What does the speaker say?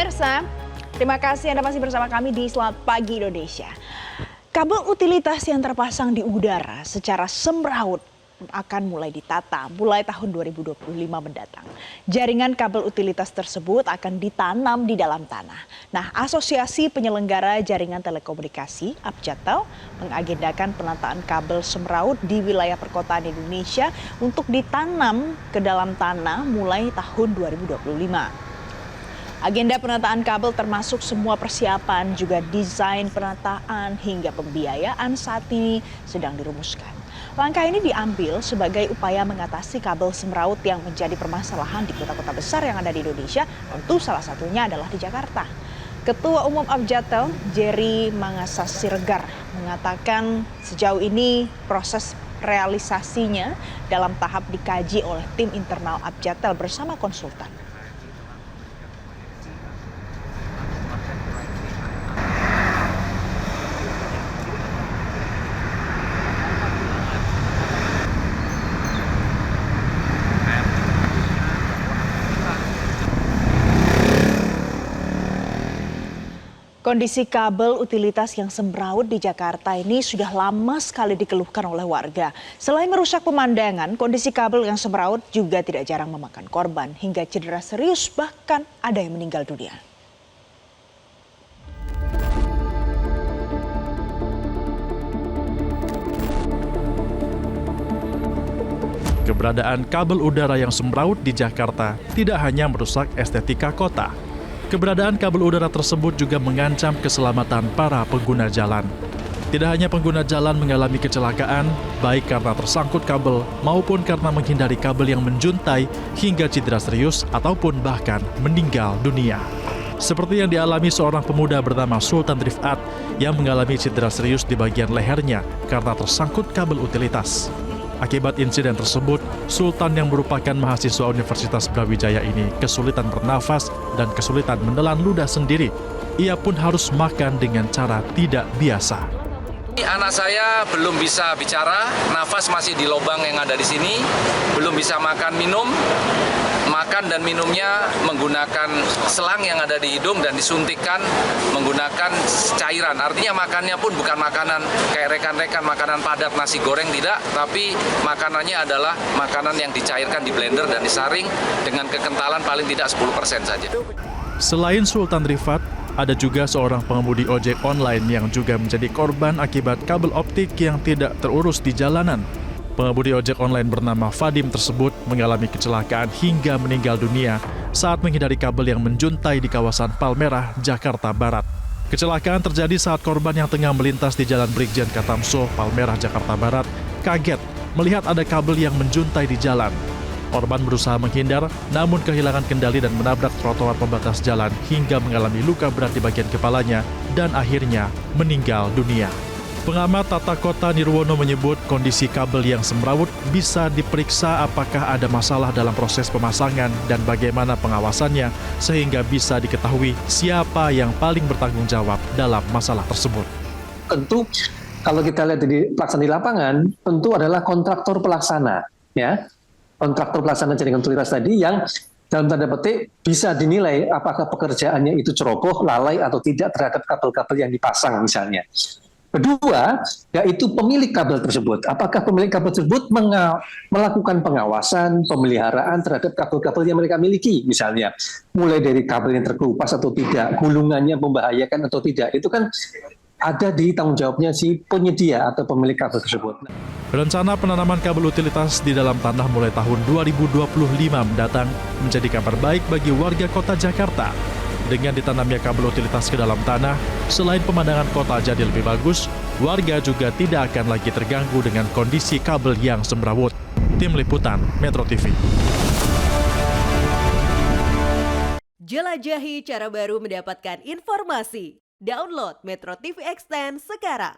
Pemirsa, terima kasih Anda masih bersama kami di Selamat Pagi Indonesia. Kabel utilitas yang terpasang di udara secara semrawut akan mulai ditata mulai tahun 2025 mendatang. Jaringan kabel utilitas tersebut akan ditanam di dalam tanah. Nah, Asosiasi Penyelenggara Jaringan Telekomunikasi (Abjatel) mengagendakan penataan kabel semrawut di wilayah perkotaan Indonesia untuk ditanam ke dalam tanah mulai tahun 2025. Agenda penataan kabel termasuk semua persiapan, juga desain penataan hingga pembiayaan saat ini sedang dirumuskan. Langkah ini diambil sebagai upaya mengatasi kabel semrawut yang menjadi permasalahan di kota-kota besar yang ada di Indonesia, tentu salah satunya adalah di Jakarta. Ketua Umum Abjatel, Jerry Mangasa Siregar, mengatakan sejauh ini proses realisasinya dalam tahap dikaji oleh tim internal Abjatel bersama konsultan. Kondisi kabel utilitas yang semrawut di Jakarta ini sudah lama sekali dikeluhkan oleh warga. Selain merusak pemandangan, kondisi kabel yang semrawut juga tidak jarang memakan korban hingga cedera serius, bahkan ada yang meninggal dunia. Keberadaan kabel udara yang semrawut di Jakarta tidak hanya merusak estetika kota. Keberadaan kabel udara tersebut juga mengancam keselamatan para pengguna jalan. Tidak hanya pengguna jalan mengalami kecelakaan, baik karena tersangkut kabel maupun karena menghindari kabel yang menjuntai hingga cedera serius ataupun bahkan meninggal dunia. Seperti yang dialami seorang pemuda bernama Sultan Rifat yang mengalami cedera serius di bagian lehernya karena tersangkut kabel utilitas. Akibat insiden tersebut, Sultan yang merupakan mahasiswa Universitas Brawijaya ini kesulitan bernafas dan kesulitan menelan ludah sendiri. Ia pun harus makan dengan cara tidak biasa. Anak saya belum bisa bicara, nafas masih di lubang yang ada di sini, belum bisa makan minum. Makan dan minumnya menggunakan selang yang ada di hidung dan disuntikkan menggunakan cairan. Artinya makannya pun bukan makanan kayak rekan-rekan makanan padat nasi goreng, tidak, tapi makanannya adalah makanan yang dicairkan di blender dan disaring dengan kekentalan paling tidak 10% saja. Selain Sultan Rifat, ada juga seorang pengemudi ojek online yang juga menjadi korban akibat kabel optik yang tidak terurus di jalanan. Pengemudi ojek online bernama Fadim tersebut mengalami kecelakaan hingga meninggal dunia saat menghindari kabel yang menjuntai di kawasan Palmerah, Jakarta Barat. Kecelakaan terjadi saat korban yang tengah melintas di Jalan Brigjen Katamso, Palmerah, Jakarta Barat, kaget melihat ada kabel yang menjuntai di jalan. Korban berusaha menghindar, namun kehilangan kendali dan menabrak trotoar pembatas jalan hingga mengalami luka berat di bagian kepalanya dan akhirnya meninggal dunia. Pengamat tata kota Nirwono menyebut kondisi kabel yang semrawut bisa diperiksa apakah ada masalah dalam proses pemasangan dan bagaimana pengawasannya sehingga bisa diketahui siapa yang paling bertanggung jawab dalam masalah tersebut. Tentu kalau kita lihat di pelaksanaan di lapangan, tentu adalah kontraktor pelaksana, ya. Kontraktor pelaksana jaringan utilitas tadi yang dalam tanda petik bisa dinilai apakah pekerjaannya itu ceroboh, lalai atau tidak terhadap kabel-kabel yang dipasang misalnya. Kedua, yaitu pemilik kabel tersebut. Apakah pemilik kabel tersebut melakukan pengawasan, pemeliharaan terhadap kabel-kabel yang mereka miliki, misalnya. Mulai dari kabel yang terkelupas atau tidak, gulungannya membahayakan atau tidak. Itu kan ada di tanggung jawabnya si penyedia atau pemilik kabel tersebut. Rencana penanaman kabel utilitas di dalam tanah mulai tahun 2025 mendatang menjadi kabar baik bagi warga kota Jakarta. Dengan ditanamnya kabel utilitas ke dalam tanah, selain pemandangan kota jadi lebih bagus, warga juga tidak akan lagi terganggu dengan kondisi kabel yang semrawut. Tim Liputan Metro TV. Jelajahi cara baru mendapatkan informasi. Download Metro TV Extend sekarang.